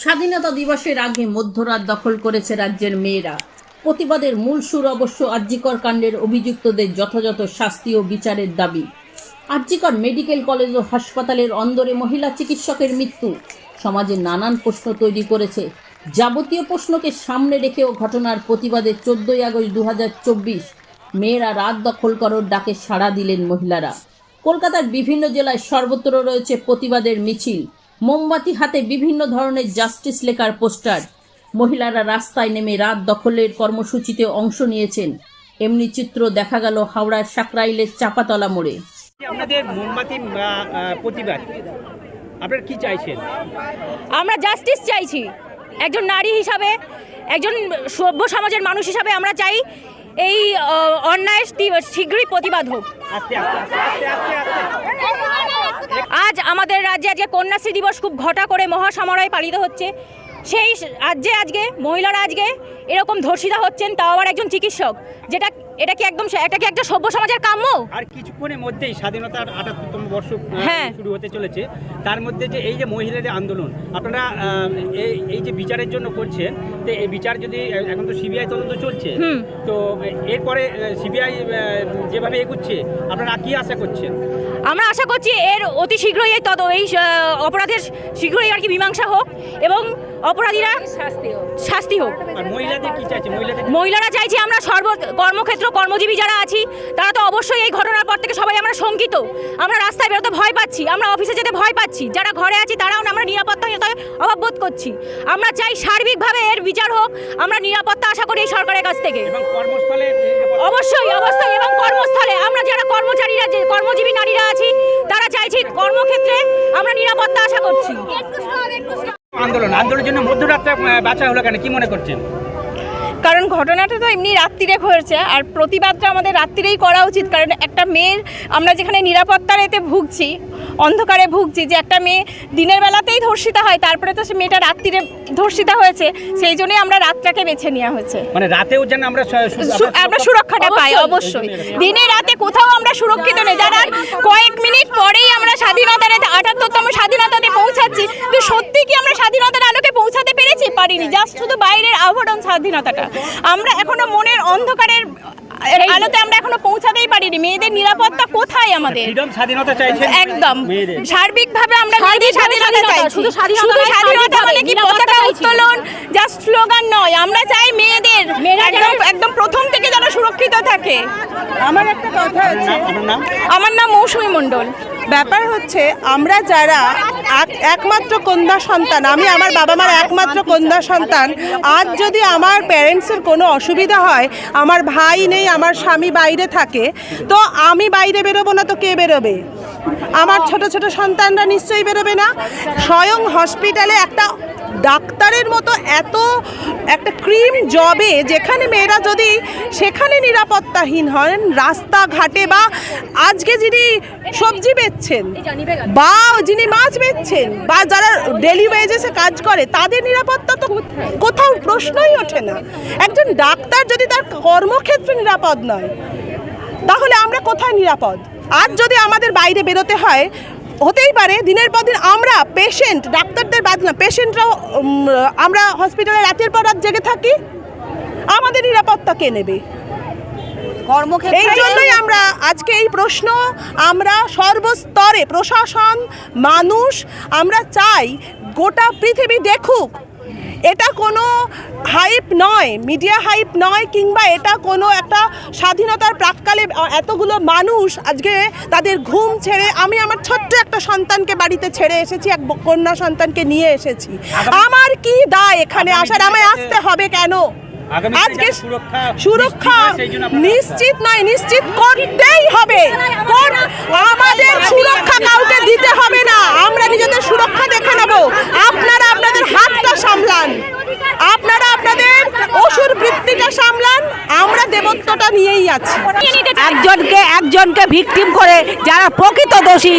স্বাধীনতা দিবসের আগে মধ্যরাত দখল করেছে রাজ্যের মেয়েরা। প্রতিবাদের মূল সুর অবশ্য আরজিকর কাণ্ডের অভিযুক্তদের যথাযথ শাস্তি ও বিচারের দাবি। আরজিকর মেডিকেল কলেজ ও হাসপাতালের অন্দরে মহিলা চিকিৎসকের মৃত্যু সমাজে নানান প্রশ্ন তৈরি করেছে। যাবতীয় প্রশ্নকে সামনে রেখেও ঘটনার প্রতিবাদে 14ই আগস্ট 2024 মেয়েরা রাত দখল করার ডাকে সাড়া দিলেন মহিলারা। কলকাতার বিভিন্ন জেলায় সর্বত্র রয়েছে প্রতিবাদের মিছিল, মোমবাতি হাতে বিভিন্ন ধরনের জাস্টিস লেখার পোস্টার। মহিলারা রাস্তায় নেমে রাত দখলের কর্মসূচিতে অংশ নিয়েছেন। এমনি চিত্র দেখা গেল হাওড়ার সাকরাইলের চাপাতলা মোড়ে। আপনাদের মোমবাতি প্রতিবাদ, আপনারা কি চাইছেন? আমরা জাস্টিস চাইছি। একজন নারী হিসাবে, একজন সভ্য সমাজের মানুষ হিসাবে আমরা চাই এই অন্যায় শীঘ্রই প্রতিবাদ হোক। আজ আমাদের রাজ্যে আজকে কন্যাশ্রী দিবস খুব ঘটা করে মহাসমারোহে পালিত হচ্ছে। সেই রাজ্যে আজকে মহিলারা আজকে এরকম ধর্ষিতা হচ্ছেন, তাও আবার একজন চিকিৎসক। এটা কি একটা সভ্য সমাজের কাম্য? আর কিছুক্ষণের মধ্যেই স্বাধীনতার 78তম বর্ষ শুরু হতে চলেছে। তার মধ্যে যে এই যে মহিলাদের আন্দোলন, আপনারা এই যে বিচারের জন্য করছেন, তো এই বিচার যদি এখন তো সিবিআই তদন্ত চলছে, তো এরপরে সিবিআই যেভাবে এগুচ্ছে আপনারা কি আশা করছেন? আমরা আশা করছি এর অতি শীঘ্রই এই অপরাধের শীঘ্রই আর কি মীমাংসা হোক এবং অপরাধীরা শাস্তি হোক। মহিলাদের কি চাইছে? মহিলারা চাইছে আমরা কর্মক্ষেত্র কর্মজীবী যারা আছি তারা তো অবশ্যই এই ঘটনার পর থেকে সবাই আমরা শঙ্কিত। আমরা রাস্তায় বেরোতে ভয় পাচ্ছি, আমরা অফিসে যেতে ভয় পাচ্ছি, যারা ঘরে আছি তারাও আমরা নিরাপত্তাহীনতায় অভাব বোধ করছি। আমরা চাই সার্বিকভাবে এর বিচার হোক। আমরা নিরাপত্তা আশা করি এই সরকারের কাছ থেকে। অবশ্যই এবং কর্মস্থলে আমরা যারা কর্মচারীরা, যে কর্মজীবী নারীরা আছি তারা চাইছি কর্মক্ষেত্রে আমরা নিরাপত্তা আশা করছি। আন্দোলনের জন্য মধ্যরাতটা বাঁচা হলো কেন, কি মনে করছেন? কারণ ঘটনাটা তো এমনি রাত্রিরে হয়েছে, আর প্রতিবাদটা আমাদের রাত্রিরেই করা উচিত। কারণ একটা মেয়ের, আমরা যেখানে নিরাপত্তার এতে ভুগছি, অন্ধকারে ভুগছি, যে একটা মেয়ে দিনের বেলাতেই ধর্ষিতা হয়, তারপরে তো সে মেয়েটা রাত্রিরে ধর্ষিতা হয়েছে, সেই জন্যই আমরা রাতটাকে বেছে নেওয়া হয়েছে। মানে রাতেও যেন আমরা সুরক্ষাটা পাই। অবশ্যই দিনে রাতে কোথাও আমরা সুরক্ষিত নেই। যারা কয়েক মিনিট পরেই আমরা স্বাধীনতার 78তম স্বাধীনতাতে পৌঁছাচ্ছি, তো সত্যি কি আমরা স্বাধীনতার আলোকে পৌঁছাতে পেরেছি? পারিনি। জাস্ট শুধু বাইরের আবরণ স্বাধীনতাটা, আমরা এখনো মনের অন্ধকারের আলোতে আমরা এখনো পৌঁছাতেই পারিনি। মেয়েদের নিরাপত্তা কোথায়? আমাদের স্বাধীনতা চাইছে একদম সার্বিকভাবে। আমরা স্বাধীনতা চাই। শুধু স্বাধীনতা মানে কি পতাকা উত্তোলন জাস্ট স্লোগান নয়। আমরা চাই মেয়েদের একদম প্রথম থেকে যেন সুরক্ষিত থাকে। আমার একটা কথা আছে, আমার নাম মৌসুমী মণ্ডল। ব্যাপার হচ্ছে আমরা যারা একমাত্র কন্যা সন্তান, আমি আমার বাবা মার একমাত্র কন্যা সন্তান, আজ যদি আমার প্যারেন্টসের কোনো অসুবিধা হয়, আমার ভাই নেই, আমার স্বামী বাইরে থাকে, তো আমি বাইরে বেরোবো না তো কে বেরোবে? আমার ছোট ছোট সন্তানরা নিশ্চয়ই বেরোবে না। স্বয়ং হসপিটালে একটা ডাক্তারের মতো এত একটা ক্রিম জবে, যেখানে মেয়েরা যদি সেখানে নিরাপত্তাহীন হন, রাস্তাঘাটে বা আজকে যিনি সবজি বেচছেন বা যিনি মাছ বেচছেন বা যারা ডেলি ওয়েজেসে কাজ করে, তাদের নিরাপত্তা তো কোথাও প্রশ্নই ওঠে না। একজন ডাক্তার যদি তার কর্মক্ষেত্রে নিরাপদ নয়, তাহলে আমরা কোথায় নিরাপদ? আজ যদি আমাদের বাইরে বেরোতে হয়, হতেই পারে দিনের পর দিন আমরা পেশেন্ট, ডাক্তারদের বাদ না, পেশেন্টরাও আমরা হসপিটালে রাতের পর রাত জেগে থাকি, আমাদের নিরাপত্তা কে নেবে? এই জন্যই আমরা আজকে এই প্রশ্ন আমরা সর্বস্তরে, প্রশাসন, মানুষ, আমরা চাই গোটা পৃথিবী দেখুক। এটা কোনো হাইপ নয়, মিডিয়া হাইপ নয়, কিংবা এটা কোনো একটা স্বাধীনতার প্রাক্কালে এতগুলো মানুষ আজকে তাদের ঘুম ছেড়ে, আমি আমার ছোট্ট একটা সন্তানকে বাড়িতে ছেড়ে এসেছি, এক কন্যা সন্তানকে নিয়ে এসেছি। আমার কি দায় এখানে আসার? আমায় আসতে হবে কেন? আজকে সুরক্ষা নিশ্চিত নয়, নিশ্চিত করতেই হবে। আমাদের সুরক্ষা কাউকে দিতে হবে না, আমরা নিজেদের সুরক্ষা দেখে নেব। আপনারা আপনাদের হাতটা সামলান, আপনারা আপনাদের অসুর বৃত্তিটা সামলান, আমরা দেবত্বটা নিয়েই আছি। একজনকে ভিকটিম করে যারা প্রকৃত দোষী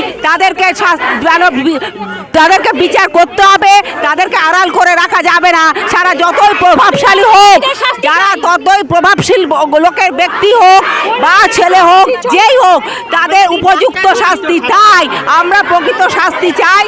তাদেরকে বিচার করতে হবে, তাদেরকে আড়াল করে রাখা যাবে না। সারা যতই প্রভাবশালী হোক, যারা ততই প্রভাবশীল লোকের ব্যক্তি হোক বা ছেলে হোক, যেই হোক, তাদের উপযুক্ত শাস্তি চাই। আমরা প্রকৃত শাস্তি চাই।